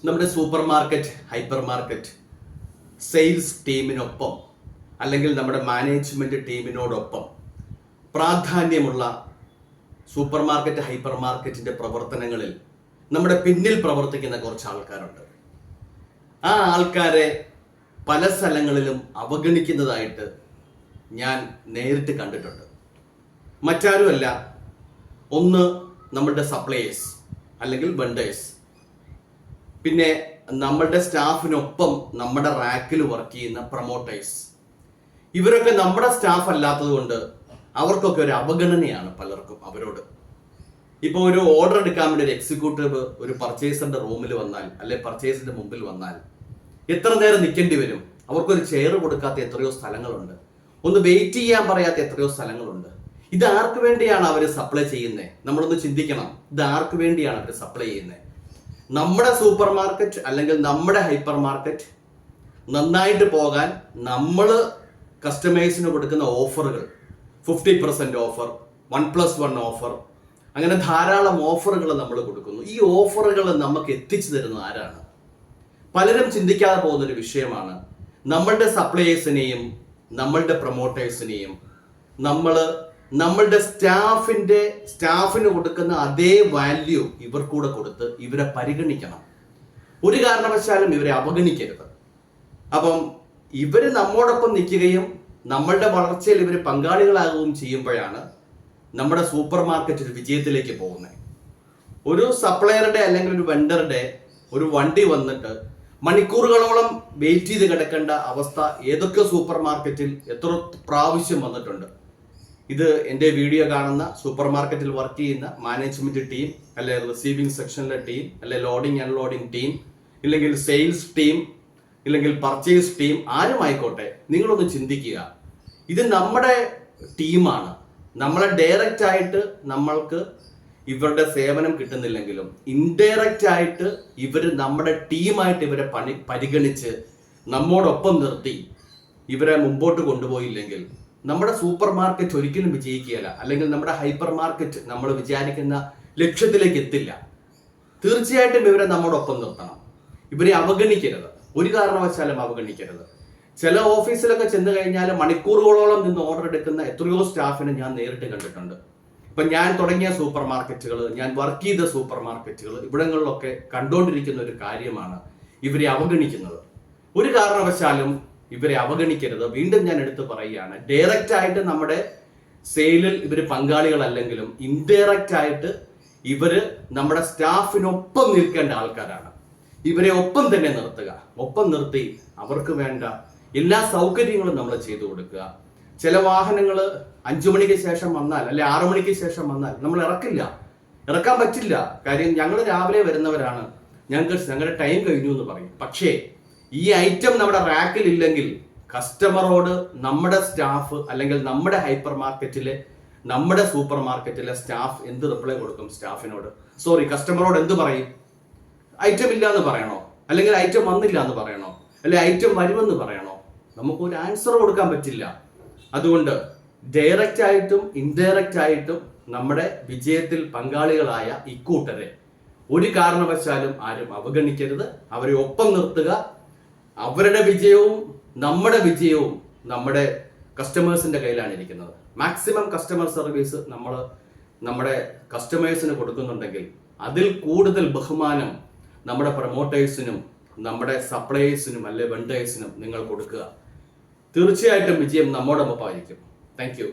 നമ്മുടെ super market, hyper market sales ടീമിനൊപ്പം അല്ലെങ്കിൽ നമ്മുടെ മാനേജ്മെന്റ് ടീമിനോടൊപ്പം പ്രാധാന്യമുള്ള സൂപ്പർ മാർക്കറ്റ്, ഹൈപ്പർ മാർക്കറ്റിന്റെ പ്രവർത്തനങ്ങളിൽ നമ്മുടെ പിന്നിൽ പ്രവർത്തിക്കുന്ന കുറച്ച് ആൾക്കാരുണ്ട്. ആ ആൾക്കാരെ പല സ്ഥലങ്ങളിലും അവഗണിക്കുന്നതായിട്ട് ഞാൻ നേരിട്ട് കണ്ടിട്ടുണ്ട്. മറ്റാരുമല്ല, ഒന്ന് നമ്മളുടെ സപ്ലയേഴ്സ് അല്ലെങ്കിൽ വെണ്ടേഴ്സ്, പിന്നെ നമ്മളുടെ സ്റ്റാഫിനൊപ്പം നമ്മുടെ റാക്കിൽ വർക്ക് ചെയ്യുന്ന പ്രൊമോട്ടേഴ്സ്. ഇവരൊക്കെ നമ്മുടെ സ്റ്റാഫ് അല്ലാത്തത് കൊണ്ട് അവർക്കൊക്കെ ഒരു അവഗണനയാണ് പലർക്കും അവരോട്. ഇപ്പോൾ ഒരു ഓർഡർ എടുക്കാൻ വേണ്ടി ഒരു എക്സിക്യൂട്ടീവ് ഒരു പർച്ചേസറിന്റെ റൂമിൽ വന്നാൽ അല്ലെ പർച്ചേസിന്റെ മുമ്പിൽ വന്നാൽ എത്ര നേരം നിൽക്കേണ്ടി വരും? അവർക്കൊരു ചെയർ കൊടുക്കാത്ത എത്രയോ സ്ഥലങ്ങളുണ്ട്, ഒന്ന് വെയിറ്റ് ചെയ്യാൻ പറയാത്ത എത്രയോ സ്ഥലങ്ങളുണ്ട്. ഇത് ആർക്ക് വേണ്ടിയാണ് അവർ സപ്ലൈ ചെയ്യുന്നത്? നമ്മളൊന്ന് ചിന്തിക്കണം. ഇത് ആർക്ക് വേണ്ടിയാണ് അവർ സപ്ലൈ ചെയ്യുന്നത്? നമ്മുടെ സൂപ്പർ മാർക്കറ്റ് അല്ലെങ്കിൽ നമ്മുടെ ഹൈപ്പർ മാർക്കറ്റ് നന്നായിട്ട് പോകാൻ നമ്മൾ കസ്റ്റമേഴ്സിന് കൊടുക്കുന്ന ഓഫറുകൾ, 50% ഓഫർ, 1+1 ഓഫർ, അങ്ങനെ ധാരാളം ഓഫറുകൾ നമ്മൾ കൊടുക്കുന്നു. ഈ ഓഫറുകൾ നമുക്ക് എത്തിച്ചു തരുന്നത് ആരാണ്? പലരും ചിന്തിക്കാതെ പോകുന്നൊരു വിഷയമാണ്. നമ്മളുടെ സപ്ലയേഴ്സിനെയും നമ്മളുടെ പ്രൊമോട്ടേഴ്സിനെയും നമ്മളുടെ സ്റ്റാഫിന് കൊടുക്കുന്ന അതേ വാല്യൂ ഇവർക്കൂടെ കൊടുത്ത് ഇവരെ പരിഗണിക്കണം. ഒരു കാരണവശാലും ഇവരെ അവഗണിക്കരുത്. അപ്പം ഇവര് നമ്മോടൊപ്പം നിൽക്കുകയും നമ്മളുടെ വളർച്ചയിൽ ഇവർ പങ്കാളികളാകുകയും ചെയ്യുമ്പോഴാണ് നമ്മുടെ സൂപ്പർ മാർക്കറ്റ് ഒരു വിജയത്തിലേക്ക് പോകുന്നത്. ഒരു സപ്ലയറുടെ അല്ലെങ്കിൽ ഒരു വെണ്ടറുടെ ഒരു വണ്ടി വന്നിട്ട് മണിക്കൂറുകളോളം വെയിറ്റ് ചെയ്ത് കിടക്കേണ്ട അവസ്ഥ ഏതൊക്കെ സൂപ്പർ മാർക്കറ്റിൽ എത്ര പ്രാവശ്യം വന്നിട്ടുണ്ട്. ഇത് എൻ്റെ വീഡിയോ കാണുന്ന സൂപ്പർ മാർക്കറ്റിൽ വർക്ക് ചെയ്യുന്ന മാനേജ്മെന്റ് ടീം, അല്ലെ റിസീവിംഗ് സെക്ഷനിലെ ടീം, അല്ലെ ലോഡിംഗ് അൺലോഡിംഗ് ടീം, ഇല്ലെങ്കിൽ സെയിൽസ് ടീം, ഇല്ലെങ്കിൽ പർച്ചേസ് ടീം, ആരുമായിക്കോട്ടെ, നിങ്ങളൊന്ന് ചിന്തിക്കുക. ഇത് നമ്മുടെ ടീമാണ്. നമ്മളെ ഡയറക്റ്റ് ആയിട്ട് നമ്മൾക്ക് ഇവരുടെ സേവനം കിട്ടുന്നില്ലെങ്കിലും ഇൻഡയറക്റ്റ് ആയിട്ട് ഇവര് നമ്മുടെ ടീമായിട്ട് ഇവരെ പരിഗണിച്ച് നമ്മോടൊപ്പം നിർത്തി ഇവരെ മുമ്പോട്ട് കൊണ്ടുപോയില്ലെങ്കിൽ നമ്മുടെ സൂപ്പർ മാർക്കറ്റ് ഒരിക്കലും വിജയിക്കുകയില്ല. അല്ലെങ്കിൽ നമ്മുടെ ഹൈപ്പർ മാർക്കറ്റ് നമ്മൾ വിചാരിക്കുന്ന ലക്ഷ്യത്തിലേക്ക് എത്തില്ല. തീർച്ചയായിട്ടും ഇവരെ നമ്മോടൊപ്പം നിർത്തണം. ഇവരെ അവഗണിക്കരുത്, ഒരു കാരണവശാലും അവഗണിക്കരുത്. ചില ഓഫീസിലൊക്കെ ചെന്ന് കഴിഞ്ഞാൽ മണിക്കൂറുകളോളം നിന്ന് ഓർഡർ എടുക്കുന്ന എത്രയോ സ്റ്റാഫിനെ ഞാൻ നേരിട്ട് കണ്ടിട്ടുണ്ട്. ഇപ്പൊ ഞാൻ തുടങ്ങിയ സൂപ്പർ മാർക്കറ്റുകൾ, ഞാൻ വർക്ക് ചെയ്ത സൂപ്പർ മാർക്കറ്റുകൾ, ഇവിടങ്ങളിലൊക്കെ കണ്ടുകൊണ്ടിരിക്കുന്ന ഒരു കാര്യമാണ് ഇവരെ അവഗണിക്കുന്നത്. ഒരു കാരണവശാലും ഇവരെ അവഗണിക്കരുത്. വീണ്ടും ഞാൻ എടുത്തു പറയുകയാണ്, ഡയറക്റ്റ് ആയിട്ട് നമ്മുടെ സെയിലിൽ ഇവർ പങ്കാളികളല്ലെങ്കിലും ഇൻഡയറക്റ്റ് ആയിട്ട് ഇവര് നമ്മുടെ സ്റ്റാഫിനൊപ്പം നിൽക്കേണ്ട ആൾക്കാരാണ്. ഇവരെ ഒപ്പം തന്നെ നിർത്തുക. ഒപ്പം നിർത്തി അവർക്ക് വേണ്ട എല്ലാ സൗകര്യങ്ങളും നമ്മൾ ചെയ്തു കൊടുക്കുക. ചില വാഹനങ്ങൾ 5 മണിക്ക് ശേഷം വന്നാൽ അല്ലെ 6 മണിക്ക് ശേഷം വന്നാൽ നമ്മൾ ഇറക്കാൻ പറ്റില്ല. കാര്യം ഞങ്ങൾ രാവിലെ വരുന്നവരാണ്, ഞങ്ങളുടെ ടൈം കഴിഞ്ഞു എന്ന് പറയും. പക്ഷേ ഈ ഐറ്റം നമ്മുടെ റാക്കിൽ ഇല്ലെങ്കിൽ കസ്റ്റമറോട് നമ്മുടെ സ്റ്റാഫ് അല്ലെങ്കിൽ നമ്മുടെ ഹൈപ്പർ മാർക്കറ്റിലെ നമ്മുടെ സൂപ്പർ മാർക്കറ്റിലെ സ്റ്റാഫ് എന്ത് റിപ്ലൈ കൊടുക്കും? കസ്റ്റമറോട് എന്ത് പറയും? ഐറ്റം ഇല്ല എന്ന് പറയണോ? അല്ലെങ്കിൽ ഐറ്റം വന്നില്ല എന്ന് പറയണോ? അല്ലെ ഐറ്റം വരുമെന്ന് പറയണോ? നമുക്കൊരു ആൻസർ കൊടുക്കാൻ പറ്റില്ല. അതുകൊണ്ട് ഡയറക്റ്റ് ആയിട്ടും ഇൻഡയറക്റ്റ് ആയിട്ടും നമ്മുടെ വിജയത്തിൽ പങ്കാളികളായ ഇക്കൂട്ടരെ ഒരു കാരണവശാലും ആരും അവഗണിക്കരുത്. അവരെ ഒപ്പം നിർത്തുക. അവരുടെ വിജയവും നമ്മുടെ വിജയവും നമ്മുടെ കസ്റ്റമേഴ്സിന്റെ കയ്യിലാണ് ഇരിക്കുന്നത്. മാക്സിമം കസ്റ്റമർ സർവീസ് നമ്മൾ നമ്മുടെ കസ്റ്റമേഴ്സിന് കൊടുക്കുന്നുണ്ടെങ്കിൽ അതിൽ കൂടുതൽ ബഹുമാനം നമ്മുടെ പ്രൊമോട്ടേഴ്സിനും നമ്മുടെ സപ്ലയേഴ്സിനും അല്ലെ വെണ്ടേഴ്സിനും നിങ്ങൾ കൊടുക്കുക. തീർച്ചയായിട്ടും വിജയം നമ്മോടൊപ്പമായിരിക്കും. Thank you.